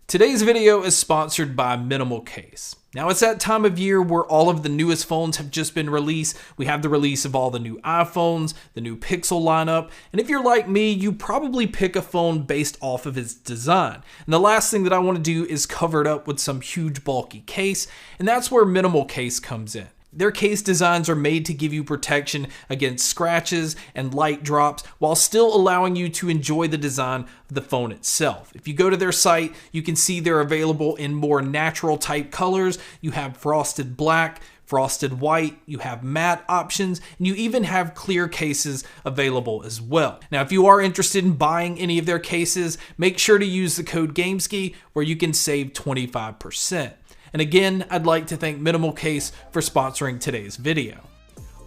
Today's video is sponsored by Minimal Case. Now it's that time of year where all of the newest phones have just been released. We have the release of all the new iPhones, the new Pixel lineup, and if you're like me, you probably pick a phone based off of its design. And the last thing that I want to do is cover it up with some huge bulky case, and that's where Minimal Case comes in. Their case designs are made to give you protection against scratches and light drops while still allowing you to enjoy the design of the phone itself. If you go to their site, you can see they're available in more natural type colors. You have frosted black, frosted white, you have matte options, and you even have clear cases available as well. Now, if you are interested in buying any of their cases, make sure to use the code GAMESKI where you can save 25%. And again, I'd like to thank Minimal Case for sponsoring today's video.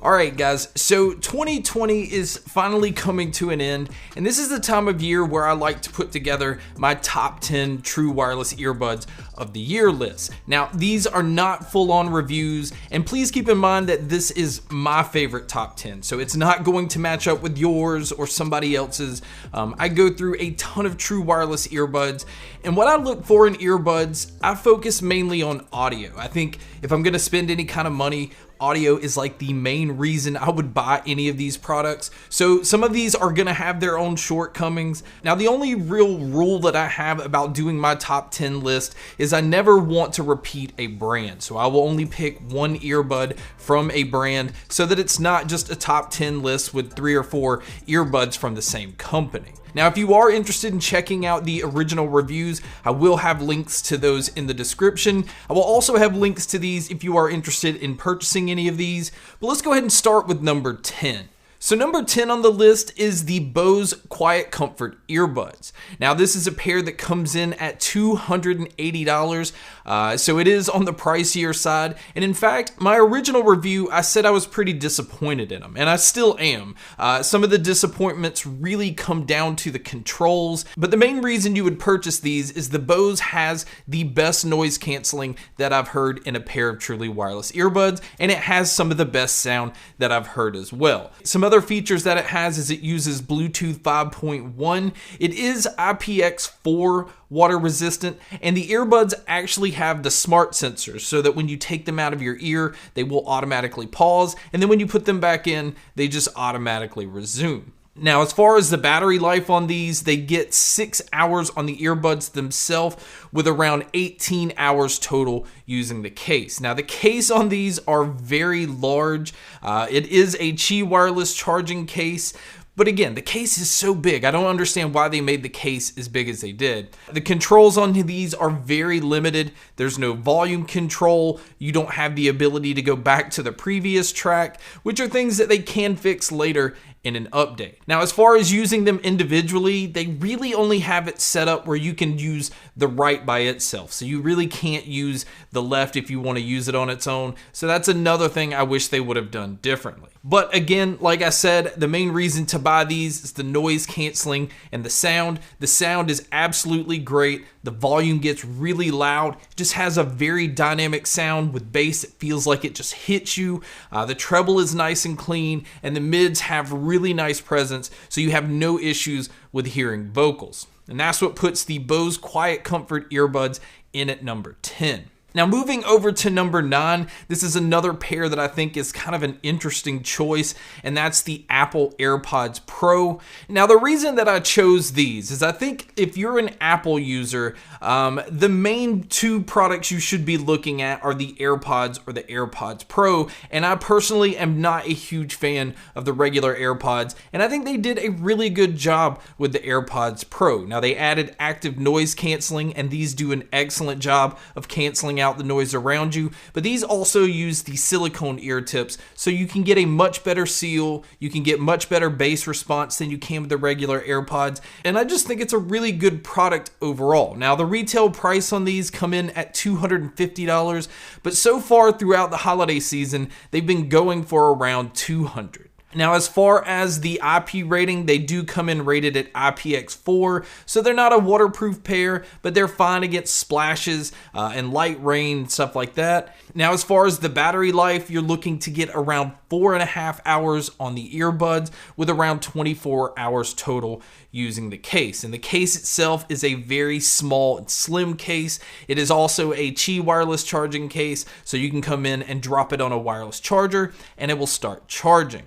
Alright guys, so 2020 is finally coming to an end, and this is the time of year where I like to put together my top 10 true wireless earbuds of the year list. Now, these are not full-on reviews, and please keep in mind that this is my favorite top 10, so it's not going to match up with yours or somebody else's. I go through a ton of true wireless earbuds, and what I look for in earbuds, I focus mainly on audio. I think if I'm going to spend any kind of money, audio is like the main reason I would buy any of these products. So some of these are gonna have their own shortcomings. Now, the only real rule that I have about doing my top 10 list is I never want to repeat a brand. So I will only pick one earbud from a brand so that it's not just a top 10 list with 3 or 4 earbuds from the same company. Now, if you are interested in checking out the original reviews, I will have links to those in the description. I will also have links to these if you are interested in purchasing any of these. But let's go ahead and start with number 10. So number 10 on the list is the Bose Quiet Comfort earbuds. Now, this is a pair that comes in at $280, so it is on the pricier side. And in fact, my original review, I said I was pretty disappointed in them, and I still am. Some of the disappointments really come down to the controls, but the main reason you would purchase these is the Bose has the best noise canceling that I've heard in a pair of truly wireless earbuds, and it has some of the best sound that I've heard as well. Some other features that it has is it uses Bluetooth 5.1. It is IPX4 water resistant, and the earbuds actually have the smart sensors so that when you take them out of your ear, they will automatically pause, and then when you put them back in, they just automatically resume. Now, as far as the battery life on these, they get 6 hours on the earbuds themselves with around 18 hours total using the case. Now, the case on these are very large. It is a Qi wireless charging case. But again, the case is so big, I don't understand why they made the case as big as they did. The controls on these are very limited. There's no volume control. You don't have the ability to go back to the previous track, which are things that they can fix later in an update. Now, as far as using them individually, they really only have it set up where you can use the right by itself. So you really can't use the left if you want to use it on its own. So that's another thing I wish they would have done differently. But again, like I said, the main reason to buy these is the noise canceling and the sound. The sound is absolutely great. The volume gets really loud. It just has a very dynamic sound with bass. It feels like it just hits you. The treble is nice and clean, and the mids have really nice presence, so you have no issues with hearing vocals. And that's what puts the Bose Quiet Comfort earbuds in at number 10. Now, moving over to number 9, this is another pair that I think is kind of an interesting choice, and that's the Apple AirPods Pro. Now, the reason that I chose these is I think if you're an Apple user, the main 2 products you should be looking at are the AirPods or the AirPods Pro, and I personally am not a huge fan of the regular AirPods, and I think they did a really good job with the AirPods Pro. Now, they added active noise canceling, and these do an excellent job of canceling out the noise around you, but these also use the silicone ear tips, so you can get a much better seal, you can get much better bass response than you can with the regular AirPods, and I just think it's a really good product overall. Now, the retail price on these come in at $250, but so far throughout the holiday season, they've been going for around $200. Now, as far as the IP rating, they do come in rated at IPX4, so they're not a waterproof pair, but they're fine against splashes and light rain, stuff like that. Now, as far as the battery life, you're looking to get around 4.5 hours on the earbuds with around 24 hours total using the case. And the case itself is a very small and slim case. It is also a Qi wireless charging case, so you can come in and drop it on a wireless charger and it will start charging.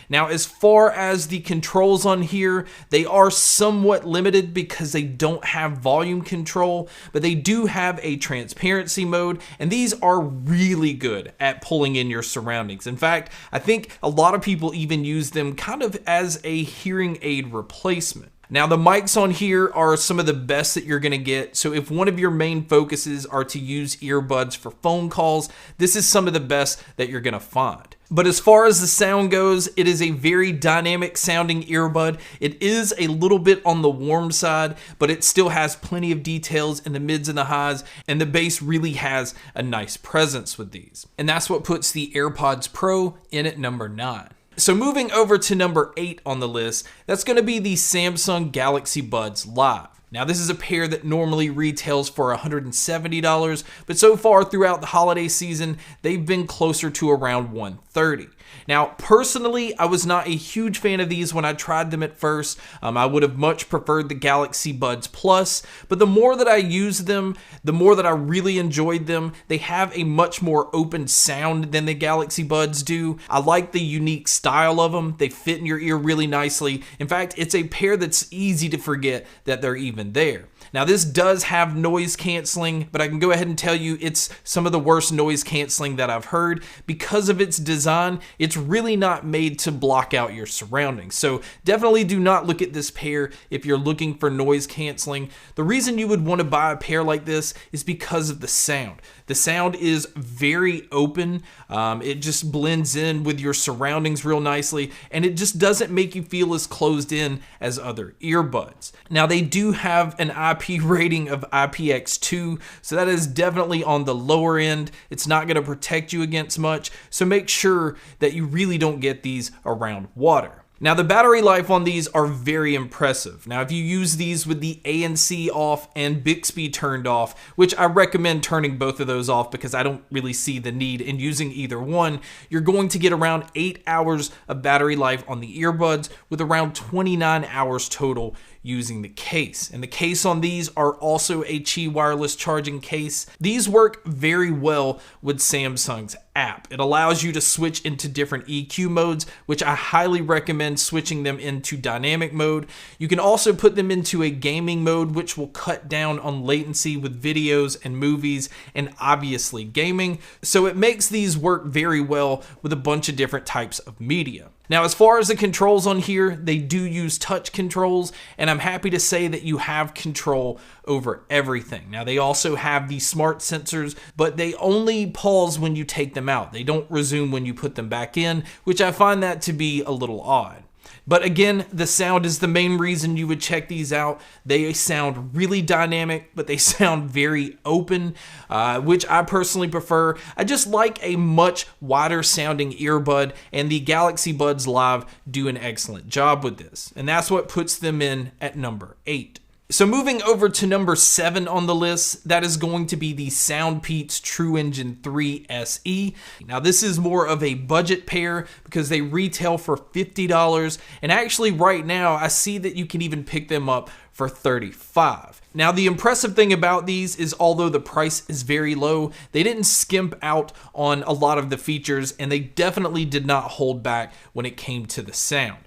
Now, as far as the controls on here, they are somewhat limited because they don't have volume control, but they do have a transparency mode, and these are really good at pulling in your surroundings. In fact, I think a lot of people even use them kind of as a hearing aid replacement. Now, the mics on here are some of the best that you're going to get. So if one of your main focuses are to use earbuds for phone calls, this is some of the best that you're going to find. But as far as the sound goes, it is a very dynamic sounding earbud. It is a little bit on the warm side, but it still has plenty of details in the mids and the highs, and the bass really has a nice presence with these. And that's what puts the AirPods Pro in at number 9. So moving over to number 8 on the list, that's going to be the Samsung Galaxy Buds Live. Now, this is a pair that normally retails for $170, but so far throughout the holiday season, they've been closer to around $130. Now, personally, I was not a huge fan of these when I tried them at first. I would have much preferred the Galaxy Buds Plus, but the more that I used them, the more that I really enjoyed them. They have a much more open sound than the Galaxy Buds do. I like the unique style of them. They fit in your ear really nicely. In fact, it's a pair that's easy to forget that they're even there. Now, this does have noise canceling, but I can go ahead and tell you it's some of the worst noise canceling that I've heard. Because of its design, it's really not made to block out your surroundings. So definitely do not look at this pair if you're looking for noise canceling. The reason you would want to buy a pair like this is because of the sound. The sound is very open. It just blends in with your surroundings real nicely, and it just doesn't make you feel as closed in as other earbuds. Now, they do have an IP rating of IPX2, so that is definitely on the lower end. It's not going to protect you against much, so make sure that you really don't get these around water. Now, the battery life on these are very impressive. Now, if you use these with the ANC off and Bixby turned off, which I recommend turning both of those off because I don't really see the need in using either one, you're going to get around 8 hours of battery life on the earbuds with around 29 hours total using the case. And the case on these are also a Qi wireless charging case. These work very well with Samsung's app. It allows you to switch into different EQ modes, which I highly recommend switching them into dynamic mode. You can also put them into a gaming mode, which will cut down on latency with videos and movies and obviously gaming. So it makes these work very well with a bunch of different types of media. Now, as far as the controls on here, they do use touch controls, and I'm happy to say that you have control over everything. Now, they also have the smart sensors, but they only pause when you take them out. They don't resume when you put them back in, which I find that to be a little odd. But again, the sound is the main reason you would check these out. They sound really dynamic, but they sound very open, which I personally prefer. I just like a much wider sounding earbud, and the Galaxy Buds Live do an excellent job with this. And that's what puts them in at number 8. So moving over to number 7 on the list, that is going to be the SoundPeats True Engine 3 SE. Now, this is more of a budget pair because they retail for $50, and actually right now I see that you can even pick them up for $35. Now, the impressive thing about these is although the price is very low, they didn't skimp out on a lot of the features, and they definitely did not hold back when it came to the sound.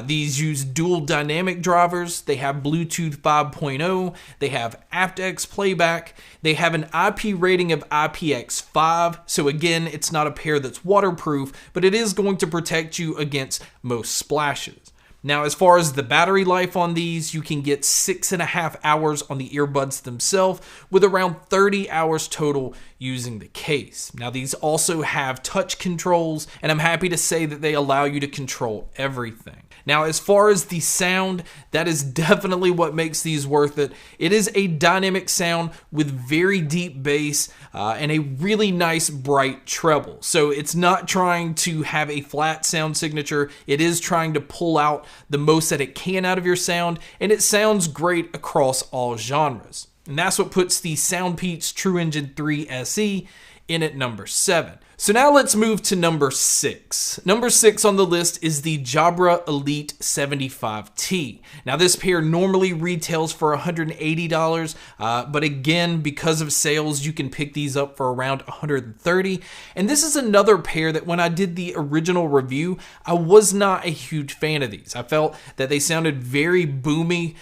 These use dual dynamic drivers, they have Bluetooth 5.0, they have aptX playback, they have an IP rating of IPX5, so again, it's not a pair that's waterproof, but it is going to protect you against most splashes. Now, as far as the battery life on these, you can get 6.5 hours on the earbuds themselves with around 30 hours total using the case. Now, these also have touch controls, and I'm happy to say that they allow you to control everything. Now, as far as the sound, that is definitely what makes these worth it. It is a dynamic sound with very deep bass and a really nice bright treble. So it's not trying to have a flat sound signature. It is trying to pull out the most that it can out of your sound, and it sounds great across all genres. And that's what puts the SoundPeats True Engine 3 SE in at number 7. So now let's move to number 6. Number 6 on the list is the Jabra Elite 75T. Now this pair normally retails for $180, but again, because of sales, you can pick these up for around $130. And this is another pair that when I did the original review, I was not a huge fan of these. I felt that they sounded very boomy,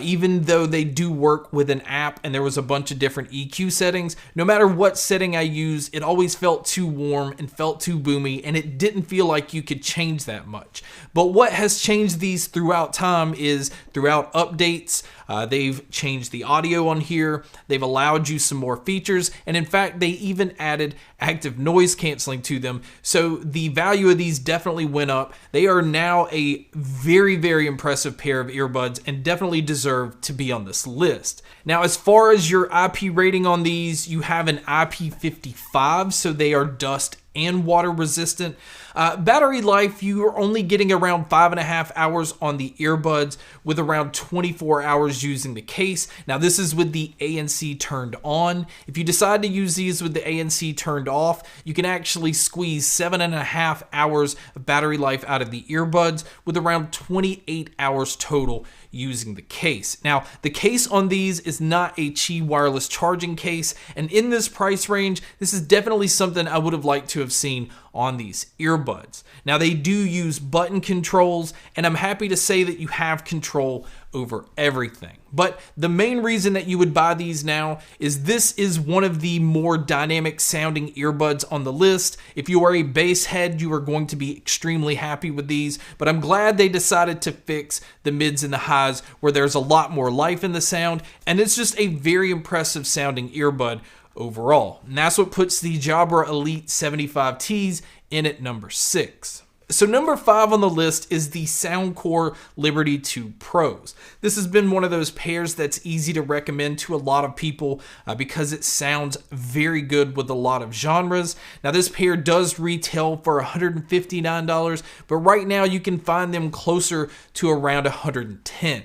even though they do work with an app and there was a bunch of different EQ settings. No matter what setting I use, it always felt too warm and felt too boomy, and it didn't feel like you could change that much. But what has changed these throughout time is throughout updates, they've changed the audio on here, they've allowed you some more features, and in fact they even added active noise canceling to them. So the value of these definitely went up. They are now a very, very impressive pair of earbuds and definitely deserve to be on this list. Now, as far as your IP rating on these, you have an IP55, so they are dust and water resistant. Battery life, you are only getting around 5.5 hours on the earbuds with around 24 hours using the case. Now this is with the ANC turned on. If you decide to use these with the ANC turned off, you can actually squeeze 7.5 hours of battery life out of the earbuds with around 28 hours total using the case. Now the case on these is not a Qi wireless charging case, and in this price range, this is definitely something I would have liked to have seen on these earbuds. Now they do use button controls, and I'm happy to say that you have control over everything. But the main reason that you would buy these now is this is one of the more dynamic sounding earbuds on the list. If you are a bass head, you are going to be extremely happy with these, but I'm glad they decided to fix the mids and the highs where there's a lot more life in the sound, and it's just a very impressive sounding earbud overall. And that's what puts the Jabra Elite 75Ts in at number 6. So number 5 on the list is the Soundcore Liberty 2 Pros. This has been one of those pairs that's easy to recommend to a lot of people because it sounds very good with a lot of genres. Now this pair does retail for $159, but right now you can find them closer to around $110.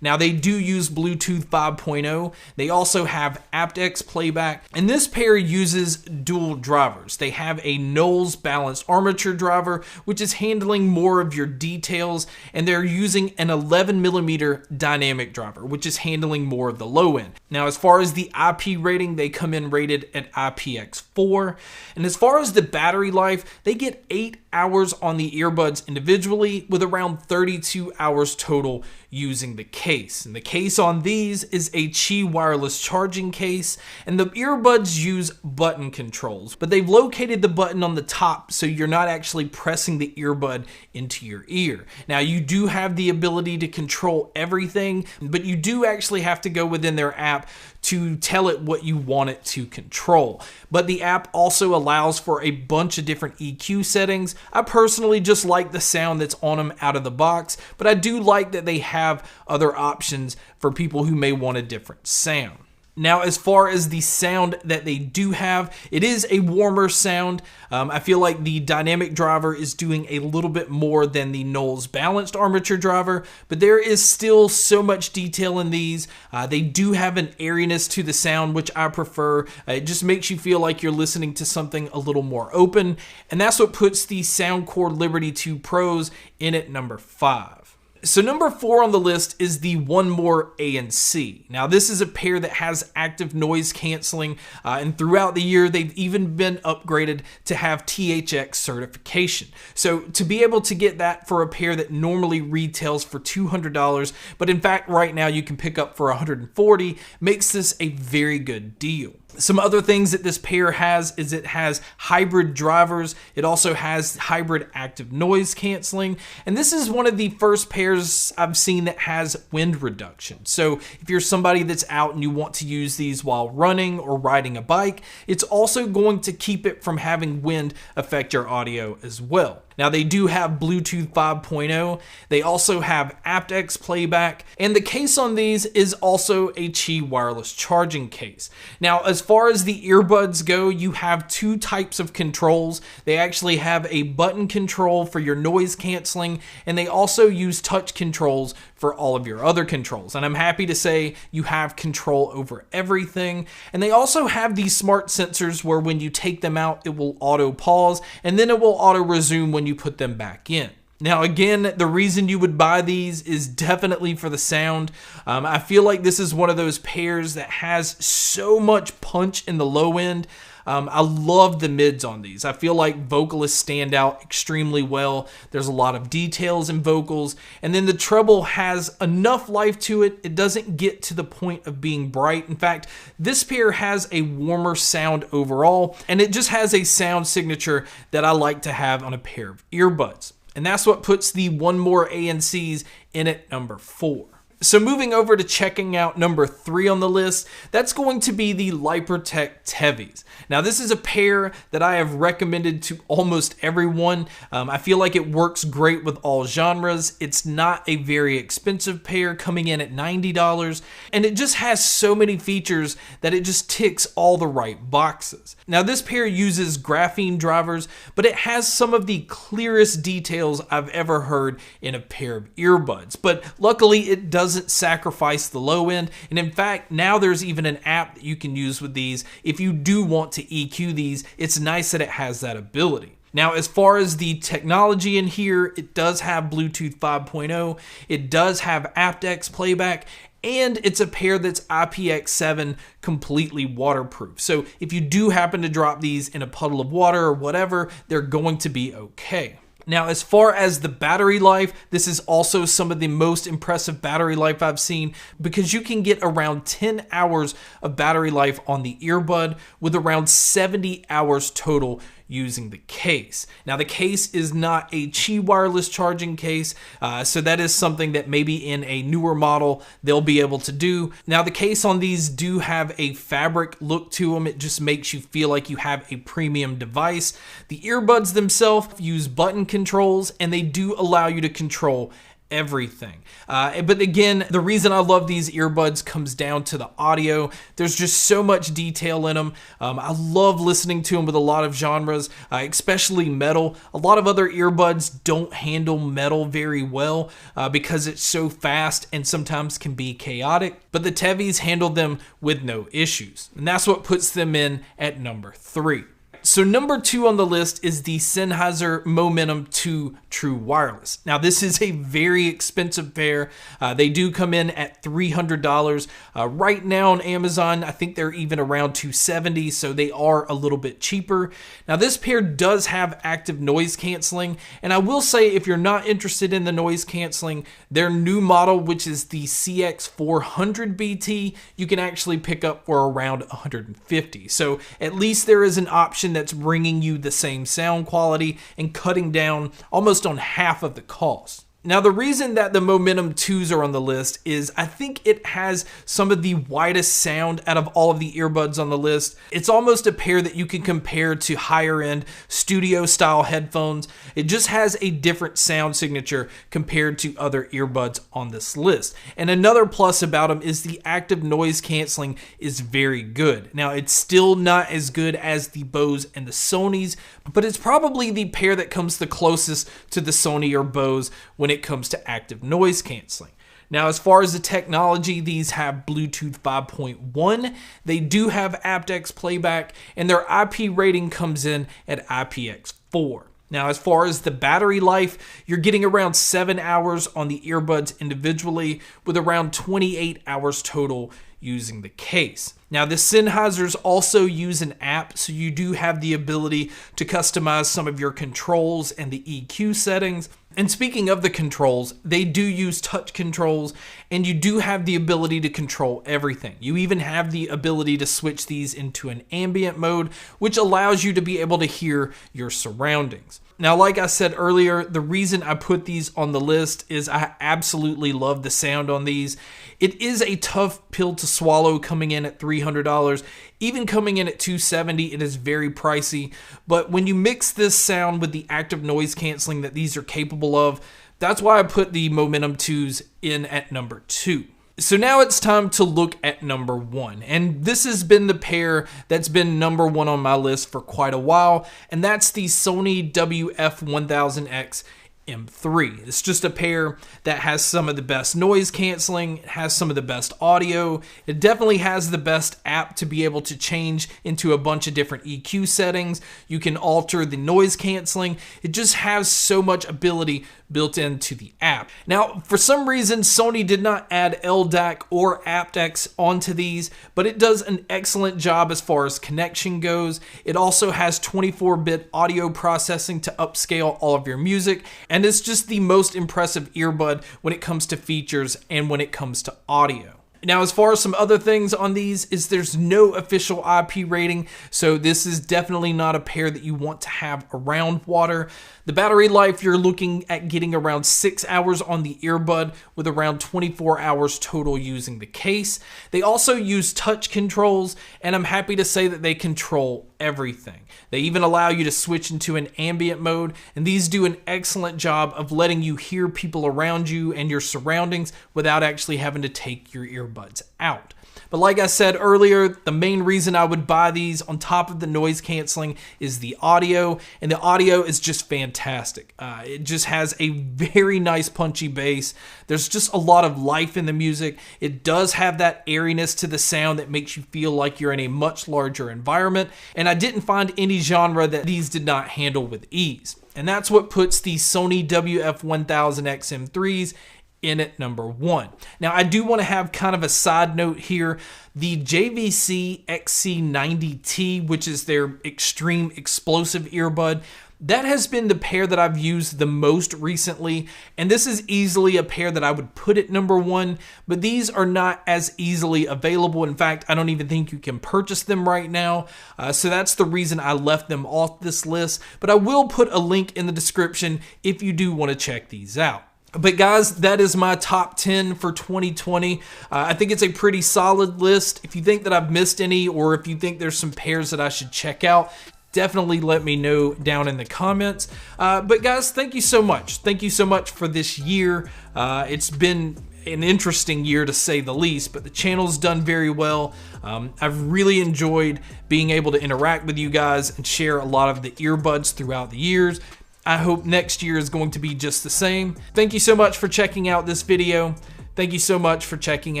Now they do use Bluetooth 5.0. They also have aptX playback, and this pair uses dual drivers. They have a Knowles balanced armature driver, which is handling more of your details, and they're using an 11mm dynamic driver, which is handling more of the low end. Now as far as the IP rating, they come in rated at IPX4, and as far as the battery life, they get 8 hours on the earbuds individually with around 32 hours total using the case. And the case on these is a Qi wireless charging case, and the earbuds use button controls, but they've located the button on the top so you're not actually pressing the earbud into your ear. Now you do have the ability to control everything, but you do actually have to go within their app to tell it what you want it to control. But the app also allows for a bunch of different EQ settings. I personally just like the sound that's on them out of the box, but I do like that they have other options for people who may want a different sound. Now, as far as the sound that they do have, it is a warmer sound. I feel like the dynamic driver is doing a little bit more than the Knowles balanced armature driver, but there is still so much detail in these. They do have an airiness to the sound, which I prefer. It just makes you feel like you're listening to something a little more open, and that's what puts the Soundcore Liberty 2 Pros in at number 5. So number 4 on the list is the One More ANC. Now this is a pair that has active noise canceling, and throughout the year they've even been upgraded to have THX certification. So to be able to get that for a pair that normally retails for $200, but in fact right now you can pick up for $140, makes this a very good deal. Some other things that this pair has is it has hybrid drivers. It also has hybrid active noise canceling. And this is one of the first pairs I've seen that has wind reduction. So if you're somebody that's out and you want to use these while running or riding a bike, it's also going to keep it from having wind affect your audio as well. Now they do have Bluetooth 5.0, they also have aptX playback, and the case on these is also a Qi wireless charging case. Now as far as the earbuds go, you have two types of controls. They actually have a button control for your noise canceling, and they also use touch controls for all of your other controls. And I'm happy to say you have control over everything. And they also have these smart sensors where when you take them out, it will auto pause and then it will auto resume when you put them back in. Now again, the reason you would buy these is definitely for the sound. I feel like this is one of those pairs that has so much punch in the low end. I love the mids on these. I feel like vocalists stand out extremely well. There's a lot of details in vocals, and then the treble has enough life to it. It doesn't get to the point of being bright. In fact, this pair has a warmer sound overall, and it just has a sound signature that I like to have on a pair of earbuds. And that's what puts the One More ANCs in at number 4. So moving over to checking out number 3 on the list, that's going to be the Lipertec Tevis. Now this is a pair that I have recommended to almost everyone. I feel like it works great with all genres. It's not a very expensive pair, coming in at $90, and it just has so many features that it just ticks all the right boxes. Now this pair uses graphene drivers, but it has some of the clearest details I've ever heard in a pair of earbuds. But luckily it doesn't sacrifice the low end, and in fact now there's even an app that you can use with these if you do want to EQ these. It's nice that it has that ability. Now as far as the technology in here, it does have Bluetooth 5.0, it does have aptX playback, and it's a pair that's IPX7 completely waterproof. So if you do happen to drop these in a puddle of water or whatever, they're going to be okay. Now, as far as the battery life, this is also some of the most impressive battery life I've seen, because you can get around 10 hours of battery life on the earbud with around 70 hours total using the case. Now the case is not a Qi wireless charging case, so that is something that maybe in a newer model they'll be able to do. Now the case on these do have a fabric look to them. It just makes you feel like you have a premium device. The earbuds themselves use button controls, and they do allow you to control everything. But again, the reason I love these earbuds comes down to the audio. There's just so much detail in them. I love listening to them with a lot of genres, especially metal. A lot of other earbuds don't handle metal very well because it's so fast and sometimes can be chaotic, but the Tevis handle them with no issues. And that's what puts them in at number 3. So number 2 on the list is the Sennheiser Momentum 2 True Wireless. Now this is a very expensive pair. They do come in at $300. Right now on Amazon, I think they're even around $270, so they are a little bit cheaper. Now this pair does have active noise canceling, and I will say if you're not interested in the noise canceling, their new model, which is the CX400BT, you can actually pick up for around $150. So at least there is an option that's bringing you the same sound quality and cutting down almost on half of the cost. Now the reason that the Momentum 2s are on the list is I think it has some of the widest sound out of all of the earbuds on the list. It's almost a pair that you can compare to higher end studio style headphones. It just has a different sound signature compared to other earbuds on this list. And another plus about them is the active noise canceling is very good. Now it's still not as good as the Bose and the Sonys, but it's probably the pair that comes the closest to the Sony or Bose when it comes to active noise canceling. Now, as far as the technology, these have Bluetooth 5.1. They do have aptX playback, and their IP rating comes in at IPX4. Now, as far as the battery life, you're getting around 7 hours on the earbuds individually, with around 28 hours total using the case. Now, the Sennheisers also use an app, so you do have the ability to customize some of your controls and the EQ settings. And speaking of the controls, they do use touch controls, and you do have the ability to control everything. You even have the ability to switch these into an ambient mode, which allows you to be able to hear your surroundings. Now, like I said earlier, the reason I put these on the list is I absolutely love the sound on these. It is a tough pill to swallow coming in at $300. Even coming in at $270, it is very pricey. But when you mix this sound with the active noise canceling that these are capable of, that's why I put the Momentum 2s in at number 2. So now it's time to look at number 1, and this has been the pair that's been number 1 on my list for quite a while, and that's the Sony WF-1000X M3. It's just a pair that has some of the best noise canceling, it has some of the best audio, it definitely has the best app to be able to change into a bunch of different EQ settings. You can alter the noise canceling. It just has so much ability built into the app. Now, for some reason, Sony did not add LDAC or aptX onto these, but it does an excellent job as far as connection goes. It also has 24-bit audio processing to upscale all of your music, and it's just the most impressive earbud when it comes to features and when it comes to audio. Now, as far as some other things on these is there's no official IP rating, so this is definitely not a pair that you want to have around water. The battery life, you're looking at getting around 6 hours on the earbud with around 24 hours total using the case. They also use touch controls, and I'm happy to say that they control everything. They even allow you to switch into an ambient mode, and these do an excellent job of letting you hear people around you and your surroundings without actually having to take your earbuds out. But like I said earlier, the main reason I would buy these on top of the noise canceling is the audio, and the audio is just fantastic. It just has a very nice punchy bass. There's just a lot of life in the music. It does have that airiness to the sound that makes you feel like you're in a much larger environment, and I didn't find any genre that these did not handle with ease. And that's what puts the Sony WF-1000X M3s in at number 1. Now, I do want to have kind of a side note here. The JVC XC90T, which is their extreme explosive earbud, that has been the pair that I've used the most recently, and this is easily a pair that I would put at number 1, but these are not as easily available. In fact, I don't even think you can purchase them right now, so that's the reason I left them off this list, but I will put a link in the description if you do want to check these out. But guys, that is my top 10 for 2020. I think it's a pretty solid list. If you think that I've missed any, or if you think there's some pairs that I should check out, definitely let me know down in the comments. But guys, thank you so much. Thank you so much for this year. It's been an interesting year to say the least, but the channel's done very well. I've really enjoyed being able to interact with you guys and share a lot of the earbuds throughout the years. I hope next year is going to be just the same. Thank you so much for checking out this video. Thank you so much for checking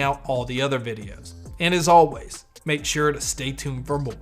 out all the other videos. And as always, make sure to stay tuned for more.